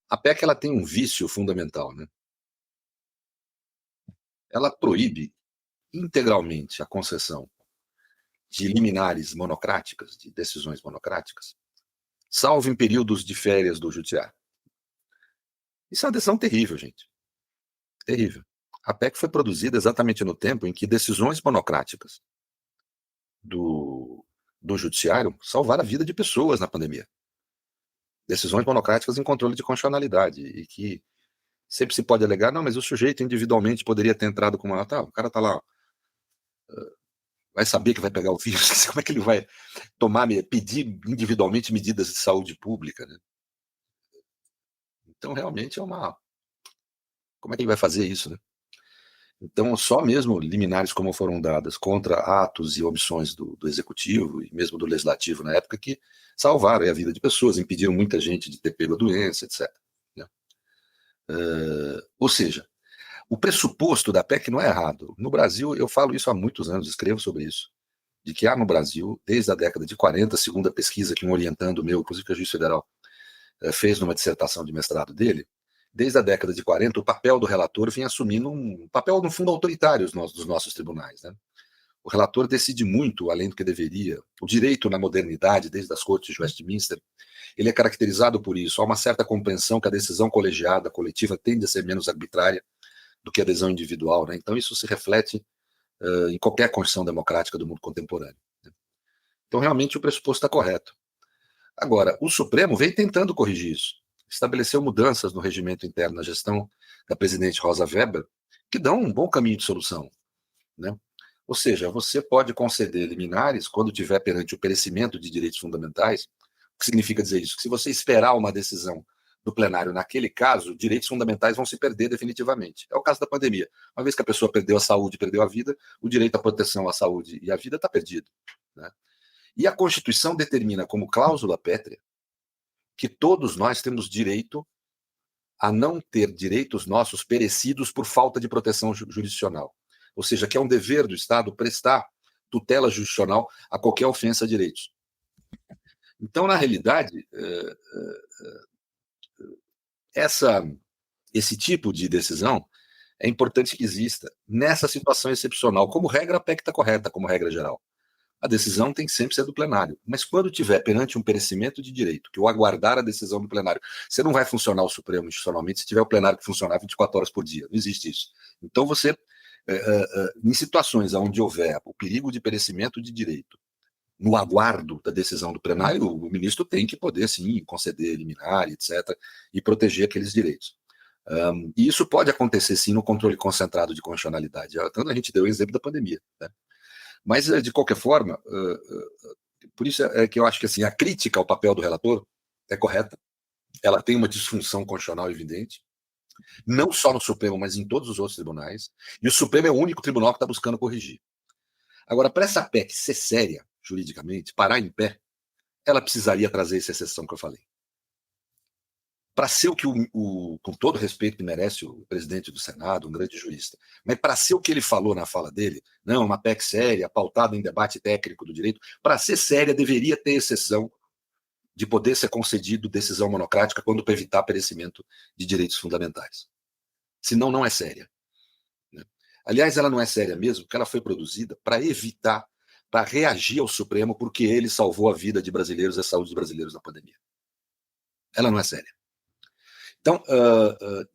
A PEC ela tem um vício fundamental, né? Ela proíbe integralmente a concessão de liminares monocráticas, de decisões monocráticas, salvo em períodos de férias do judiciário. Isso é uma decisão terrível, gente. Terrível. A PEC foi produzida exatamente no tempo em que decisões monocráticas do judiciário salvaram a vida de pessoas na pandemia. Decisões monocráticas em controle de constitucionalidade e que sempre se pode alegar, não, mas o sujeito individualmente poderia ter entrado com uma... Tá, o cara tá lá, vai saber que vai pegar o vírus, como é que ele vai pedir individualmente medidas de saúde pública, né? Então, realmente é uma... Como é que ele vai fazer isso, né? Então, só mesmo liminares como foram dadas contra atos e omissões do Executivo e mesmo do Legislativo na época que salvaram a vida de pessoas, impediram muita gente de ter pego a doença, etc. Né? Ou seja, o pressuposto da PEC não é errado. No Brasil, eu falo isso há muitos anos, escrevo sobre isso, de que há no Brasil, desde a década de 40, segundo a pesquisa que um orientando meu, inclusive que a Juiz Federal fez numa dissertação de mestrado dele, desde a década de 40, o papel do relator vinha assumindo um papel, no fundo, autoritário dos nossos tribunais. Né? O relator decide muito, além do que deveria. O direito na modernidade, desde as cortes de Westminster, ele é caracterizado por isso. Há uma certa compreensão que a decisão colegiada, coletiva, tende a ser menos arbitrária do que a adesão individual. Né? Então, isso se reflete em qualquer constituição democrática do mundo contemporâneo. Né? Então, realmente, o pressuposto está correto. Agora, o Supremo vem tentando corrigir isso. Estabeleceu mudanças no regimento interno na gestão da presidente Rosa Weber, que dão um bom caminho de solução. Né? Ou seja, você pode conceder liminares quando tiver perante o perecimento de direitos fundamentais. O que significa dizer isso? Que se você esperar uma decisão do plenário naquele caso, direitos fundamentais vão se perder definitivamente. É o caso da pandemia. Uma vez que a pessoa perdeu a saúde, perdeu a vida, o direito à proteção à saúde e à vida está perdido. Né? E a Constituição determina como cláusula pétrea que todos nós temos direito a não ter direitos nossos perecidos por falta de proteção jurisdicional. Ou seja, que é um dever do Estado prestar tutela jurisdicional a qualquer ofensa a direitos. Então, na realidade, esse tipo de decisão é importante que exista nessa situação excepcional. Como regra, a PEC está correta, como regra geral. A decisão tem que sempre ser do plenário. Mas quando tiver perante um perecimento de direito, que o aguardar a decisão do plenário, você não vai funcionar o Supremo institucionalmente se tiver o plenário que funcionar 24 horas por dia. Não existe isso. Então você, em situações onde houver o perigo de perecimento de direito, no aguardo da decisão do plenário, o ministro tem que poder, sim, conceder liminar, etc., e proteger aqueles direitos. E isso pode acontecer, sim, no controle concentrado de constitucionalidade. Tanto a gente deu o exemplo da pandemia, né? Mas, de qualquer forma, por isso é que eu acho que assim, a crítica ao papel do relator é correta, ela tem uma disfunção constitucional evidente, não só no Supremo, mas em todos os outros tribunais, e o Supremo é o único tribunal que está buscando corrigir. Agora, para essa PEC ser séria, juridicamente, parar em pé, ela precisaria trazer essa exceção que eu falei. Para ser o que, com todo respeito que merece o presidente do Senado, um grande jurista, mas para ser o que ele falou na fala dele, não, uma PEC séria, pautada em debate técnico do direito, para ser séria deveria ter exceção de poder ser concedido decisão monocrática quando para evitar perecimento de direitos fundamentais. Senão, não é séria. Né? Aliás, ela não é séria mesmo, porque ela foi produzida para evitar, para reagir ao Supremo, porque ele salvou a vida de brasileiros e a saúde dos brasileiros na pandemia. Ela não é séria. Então,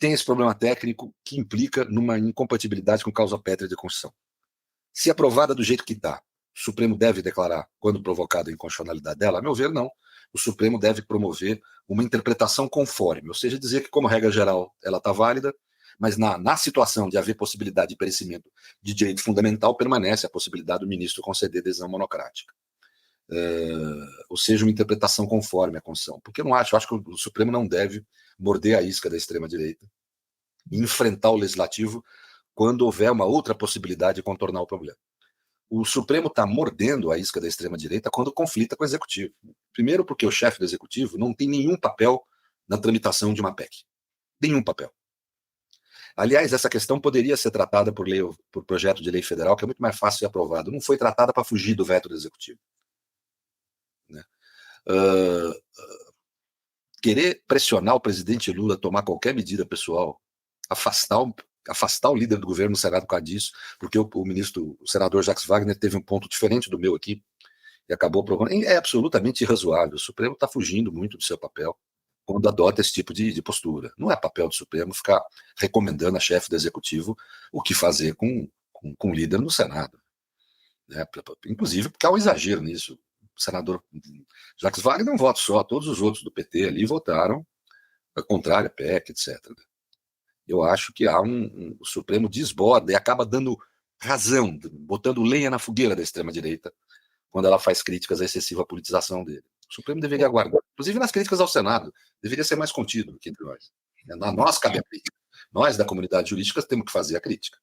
tem esse problema técnico que implica numa incompatibilidade com causa pétrea de Constituição. Se aprovada do jeito que está, o Supremo deve declarar, quando provocada a inconstitucionalidade dela? A meu ver, não. O Supremo deve promover uma interpretação conforme, ou seja, dizer que, como regra geral, ela está válida, mas na situação de haver possibilidade de perecimento de direito fundamental, permanece a possibilidade do ministro conceder decisão monocrática. Ou seja, uma interpretação conforme a Constituição. Porque eu acho que o Supremo não deve morder a isca da extrema-direita e enfrentar o Legislativo quando houver uma outra possibilidade de contornar o problema. O Supremo está mordendo a isca da extrema-direita quando conflita com o Executivo. Primeiro porque o chefe do Executivo não tem nenhum papel na tramitação de uma PEC. Nenhum papel. Aliás, essa questão poderia ser tratada por projeto de lei federal, que é muito mais fácil de ser aprovado. Não foi tratada para fugir do veto do Executivo. Né? querer pressionar o presidente Lula a tomar qualquer medida pessoal, afastar o líder do governo no Senado por causa disso, porque o senador Jacques Wagner teve um ponto diferente do meu aqui, e acabou provando. É absolutamente irrazoável. O Supremo está fugindo muito do seu papel quando adota esse tipo de postura. Não é papel do Supremo ficar recomendando a chefe do Executivo o que fazer com o líder no Senado. Né? Inclusive porque há um exagero nisso. O senador Jacques Wagner não vota só, todos os outros do PT ali votaram contrário à PEC, etc. Eu acho que o Supremo desborda e acaba dando razão, botando lenha na fogueira da extrema-direita, quando ela faz críticas à excessiva politização dele. O Supremo deveria aguardar, inclusive nas críticas ao Senado, deveria ser mais contido do que entre nós. A nós cabe a crítica. Nós, da comunidade jurídica, temos que fazer a crítica.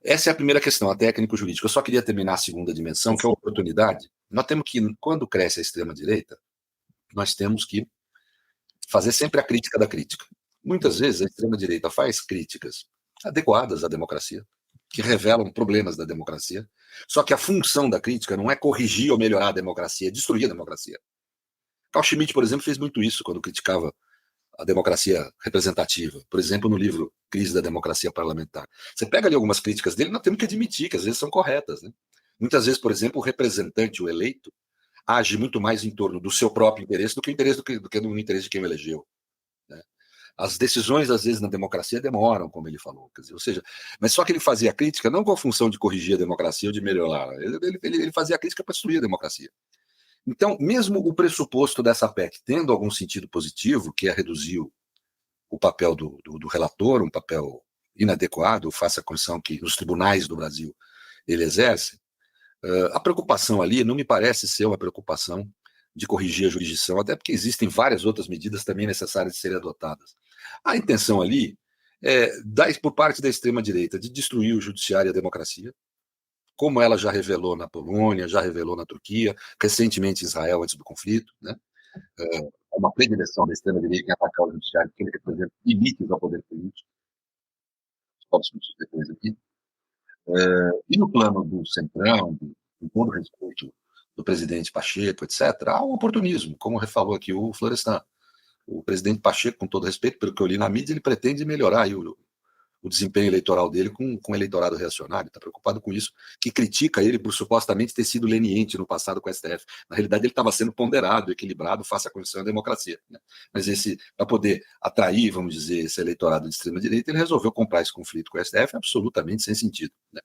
Essa é a primeira questão, a técnico-jurídica. Eu só queria terminar a segunda dimensão, que é a oportunidade. Nós temos que, quando cresce a extrema-direita, nós temos que fazer sempre a crítica da crítica. Muitas vezes a extrema-direita faz críticas adequadas à democracia, que revelam problemas da democracia. Só que a função da crítica não é corrigir ou melhorar a democracia, é destruir a democracia. Carl Schmitt, por exemplo, fez muito isso quando criticava a democracia representativa. Por exemplo, no livro Crise da Democracia Parlamentar. Você pega ali algumas críticas dele, nós temos que admitir que às vezes são corretas. Né? Muitas vezes, por exemplo, o representante, o eleito, age muito mais em torno do seu próprio interesse do que no interesse de quem o elegeu. Né? As decisões, às vezes, na democracia demoram, como ele falou. Quer dizer, ou seja, mas só que ele fazia a crítica não com a função de corrigir a democracia ou de melhorar. Ele fazia a crítica para destruir a democracia. Então, mesmo o pressuposto dessa PEC tendo algum sentido positivo, que é reduzir o papel do relator, um papel inadequado, face à condição que os tribunais do Brasil ele exerce, a preocupação ali não me parece ser uma preocupação de corrigir a jurisdição, até porque existem várias outras medidas também necessárias de serem adotadas. A intenção ali é, por parte da extrema-direita, de destruir o judiciário e a democracia, como ela já revelou na Polônia, já revelou na Turquia, recentemente em Israel, antes do conflito. Né? É uma predileção da extrema-direita em atacar o judiciário, que ele representa limites ao poder político. Posso discutir depois aqui. E no plano do Centrão, com todo o respeito do presidente Pacheco, etc., há um oportunismo, como falou aqui o Florestan. O presidente Pacheco, com todo respeito, pelo que eu li na mídia, ele pretende melhorar aí o desempenho eleitoral dele com o eleitorado reacionário, está preocupado com isso, que critica ele por supostamente ter sido leniente no passado com o STF. Na realidade, ele estava sendo ponderado, equilibrado, face à condição da democracia. Né? Mas para poder atrair, vamos dizer, esse eleitorado de extrema-direita, ele resolveu comprar esse conflito com o STF absolutamente sem sentido. Né?